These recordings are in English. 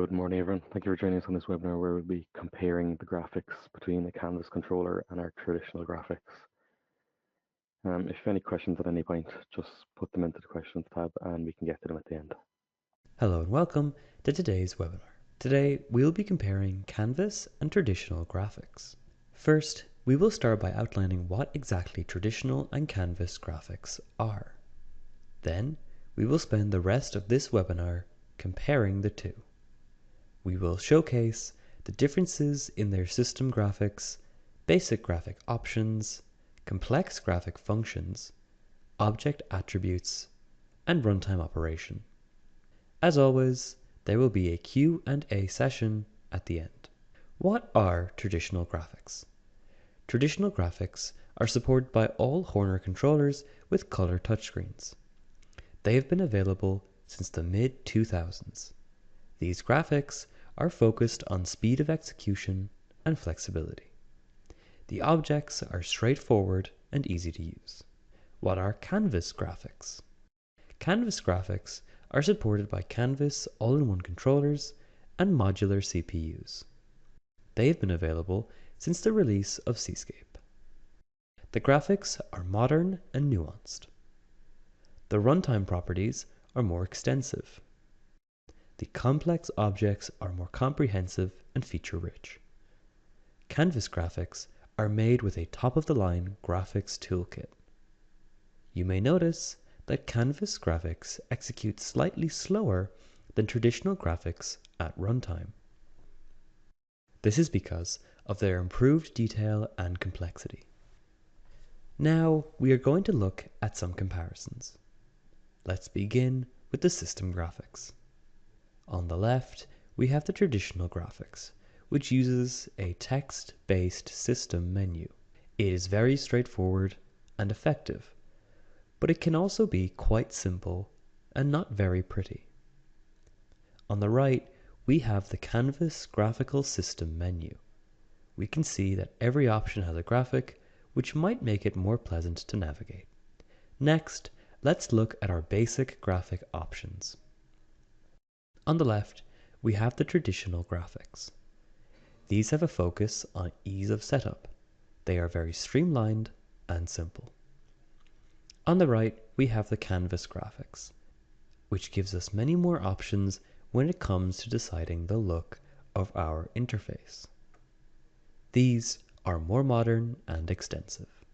Good morning, everyone. Thank you for joining us on this webinar where we'll be comparing the graphics between the Canvas controller and our traditional graphics. If you have any questions at any point, just put them into the questions tab and we can get to them at the end. Hello and welcome to today's webinar. Today we'll be comparing Canvas and traditional graphics. First, we will start by outlining what exactly traditional and Canvas graphics are. Then, we will spend the rest of this webinar comparing the two. We will showcase the differences in their system graphics, basic graphic options, complex graphic functions, object attributes, and runtime operation. As always, there will be a Q&A session at the end. What are traditional graphics? Traditional graphics are supported by all Horner controllers with color touchscreens. They have been available since the mid-2000s. These graphics are focused on speed of execution and flexibility. The objects are straightforward and easy to use. What are Canvas graphics? Canvas graphics are supported by Canvas all-in-one controllers and modular CPUs. They have been available since the release of Seascape. The graphics are modern and nuanced. The runtime properties are more extensive. The complex objects are more comprehensive and feature-rich. Canvas graphics are made with a top-of-the-line graphics toolkit. You may notice that Canvas graphics execute slightly slower than traditional graphics at runtime. This is because of their improved detail and complexity. Now we are going to look at some comparisons. Let's begin with the system graphics. On the left, we have the traditional graphics, which uses a text-based system menu. It is very straightforward and effective, but it can also be quite simple and not very pretty. On the right, we have the Canvas graphical system menu. We can see that every option has a graphic, which might make it more pleasant to navigate. Next, let's look at our basic graphic options. On the left, we have the traditional graphics. These have a focus on ease of setup. They are very streamlined and simple. On the right, we have the Canvas graphics, which gives us many more options when it comes to deciding the look of our interface. These are more modern and extensive.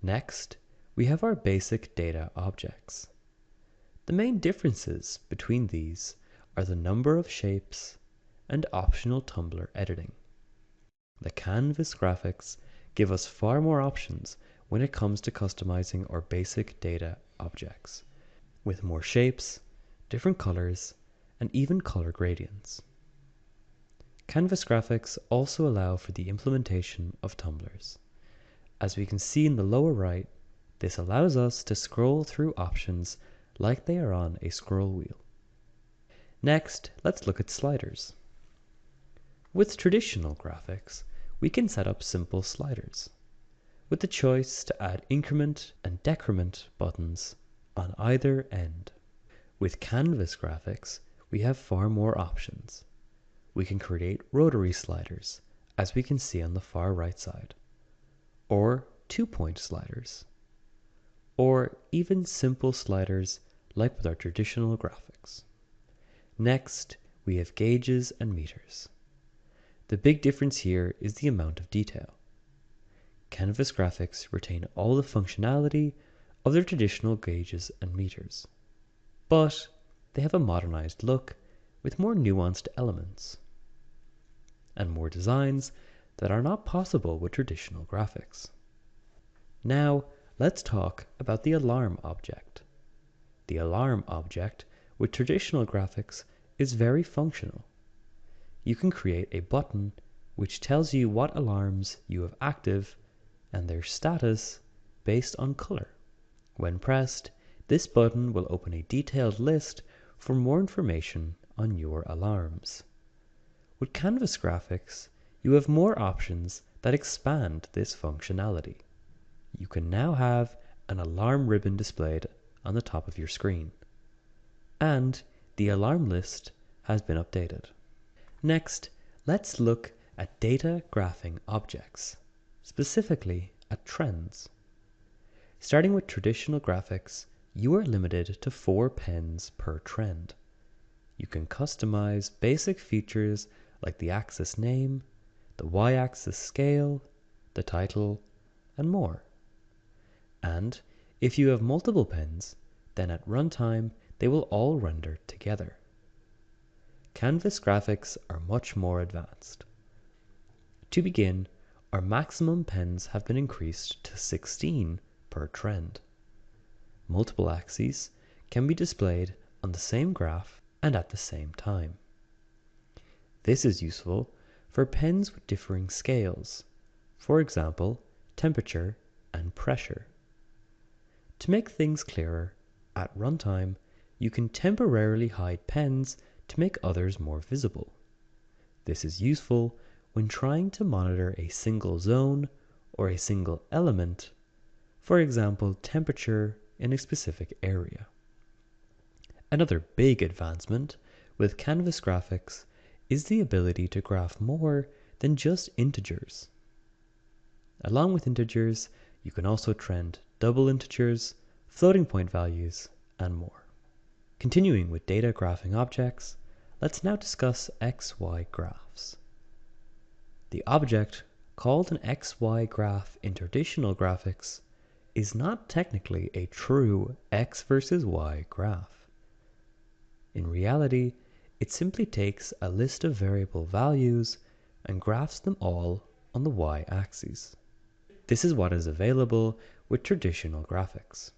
Next, we have our basic data objects. The main differences between these are the number of shapes and optional tumbler editing. The Canvas graphics give us far more options when it comes to customizing our basic data objects, with more shapes, different colors, and even color gradients. Canvas graphics also allow for the implementation of tumblers. As we can see in the lower right, this allows us to scroll through options like they are on a scroll wheel. Next, let's look at sliders. With traditional graphics, we can set up simple sliders, with the choice to add increment and decrement buttons on either end. With Canvas graphics, we have far more options. We can create rotary sliders, as we can see on the far right side, or two-point sliders, or even simple sliders like with our traditional graphics. Next, we have gauges and meters. The big difference here is the amount of detail. Canvas graphics retain all the functionality of their traditional gauges and meters, but they have a modernized look with more nuanced elements and more designs that are not possible with traditional graphics. Now, let's talk about the alarm object. The alarm object with traditional graphics is very functional. You can create a button which tells you what alarms you have active and their status based on color. When pressed, this button will open a detailed list for more information on your alarms. With Canvas graphics, you have more options that expand this functionality. You can now have an alarm ribbon displayed on the top of your screen. And the alarm list has been updated. Next, let's look at data graphing objects, specifically at trends. Starting with traditional graphics, you are limited to 4 pens per trend. You can customize basic features like the axis name, the y-axis scale, the title, and more. And if you have multiple pens, then at runtime they will all render together. Canvas graphics are much more advanced. To begin, our maximum pens have been increased to 16 per trend. Multiple axes can be displayed on the same graph and at the same time. This is useful for pens with differing scales, for example, temperature and pressure. To make things clearer, at runtime, you can temporarily hide pens to make others more visible. This is useful when trying to monitor a single zone or a single element, for example, temperature in a specific area. Another big advancement with Canvas graphics is the ability to graph more than just integers. Along with integers, you can also trend double integers, floating point values, and more. Continuing with data graphing objects, let's now discuss XY graphs. The object called an XY graph in traditional graphics is not technically a true X versus Y graph. In reality, it simply takes a list of variable values and graphs them all on the y-axis. This is what is available with traditional graphics.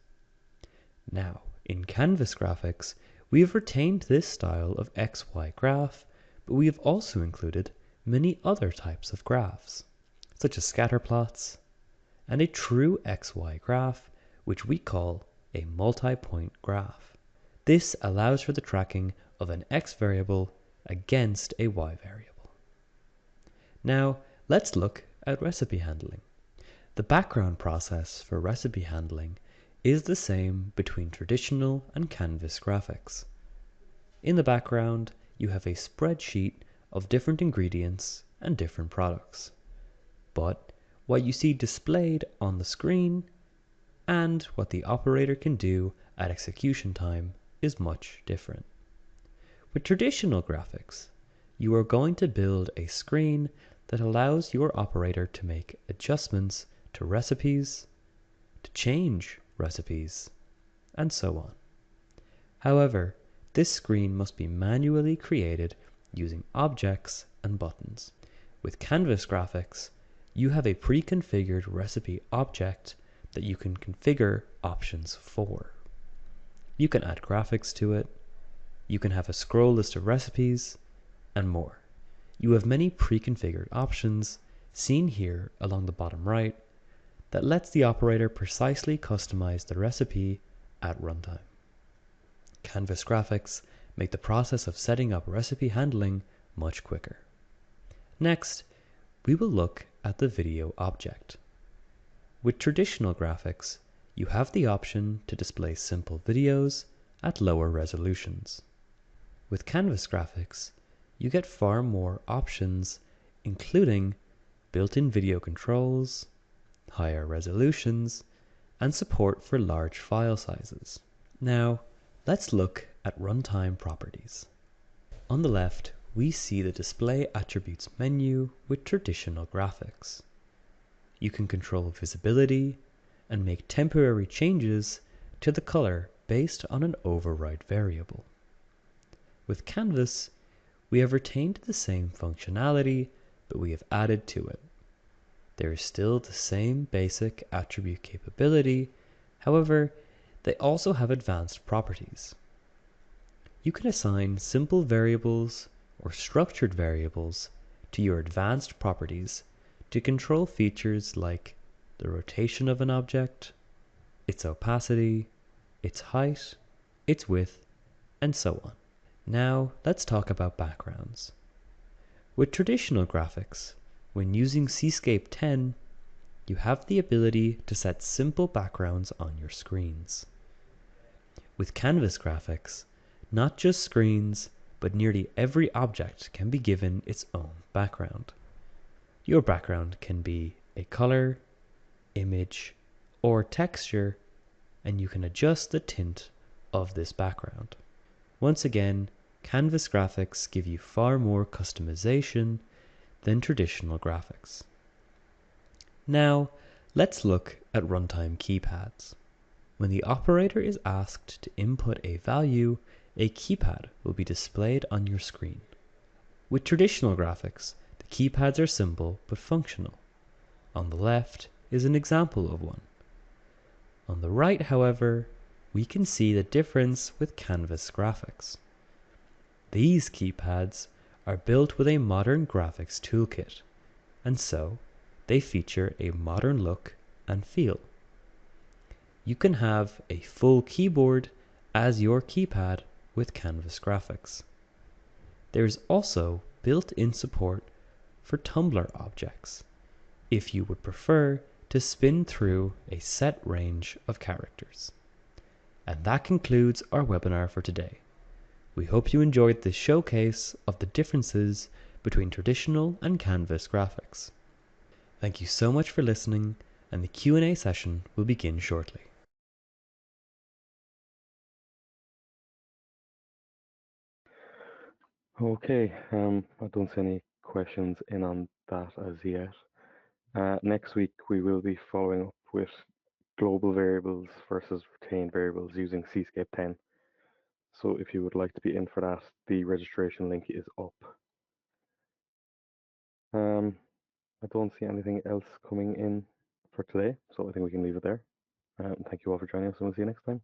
Now, in Canvas graphics, we have retained this style of XY graph, but we have also included many other types of graphs, such as scatter plots, and a true XY graph, which we call a multi-point graph. This allows for the tracking of an X variable against a Y variable. Now, let's look at recipe handling. The background process for recipe handling is the same between traditional and Canvas graphics. In the background, you have a spreadsheet of different ingredients and different products. But what you see displayed on the screen and what the operator can do at execution time is much different. With traditional graphics, you are going to build a screen that allows your operator to make adjustments to recipes, to change recipes, and so on. However, this screen must be manually created using objects and buttons. With Canvas graphics, you have a pre-configured recipe object that you can configure options for. You can add graphics to it, you can have a scroll list of recipes, and more. You have many pre-configured options, seen here along the bottom right, that lets the operator precisely customize the recipe at runtime. Canvas graphics make the process of setting up recipe handling much quicker. Next, we will look at the video object. With traditional graphics, you have the option to display simple videos at lower resolutions. With Canvas graphics, you get far more options, including built-in video controls, higher resolutions, and support for large file sizes. Now, let's look at runtime properties. On the left, we see the Display Attributes menu with traditional graphics. You can control visibility and make temporary changes to the color based on an override variable. With Canvas, we have retained the same functionality, but we have added to it. There is still the same basic attribute capability, however, they also have advanced properties. You can assign simple variables or structured variables to your advanced properties to control features like the rotation of an object, its opacity, its height, its width, and so on. Now, let's talk about backgrounds. With traditional graphics, when using Seascape 10, you have the ability to set simple backgrounds on your screens. With Canvas graphics, not just screens, but nearly every object can be given its own background. Your background can be a color, image, or texture, and you can adjust the tint of this background. Once again, Canvas graphics give you far more customization than traditional graphics. Now, let's look at runtime keypads. When the operator is asked to input a value, a keypad will be displayed on your screen. With traditional graphics, the keypads are simple but functional. On the left is an example of one. On the right, however, we can see the difference with Canvas graphics. These keypads are built with a modern graphics toolkit, and so they feature a modern look and feel. You can have a full keyboard as your keypad with Canvas graphics. There is also built-in support for Tumblr objects, if you would prefer to spin through a set range of characters. And that concludes our webinar for today. We hope you enjoyed this showcase of the differences between traditional and Canvas graphics. Thank you so much for listening, and the Q&A session will begin shortly. Okay, I don't see any questions in on that as yet. Next week, we will be following up with global variables versus retained variables using Cscape 10. So if you would like to be in for that, the registration link is up. I don't see anything else coming in for today, so I think we can leave it there. Thank you all for joining us, and we'll see you next time.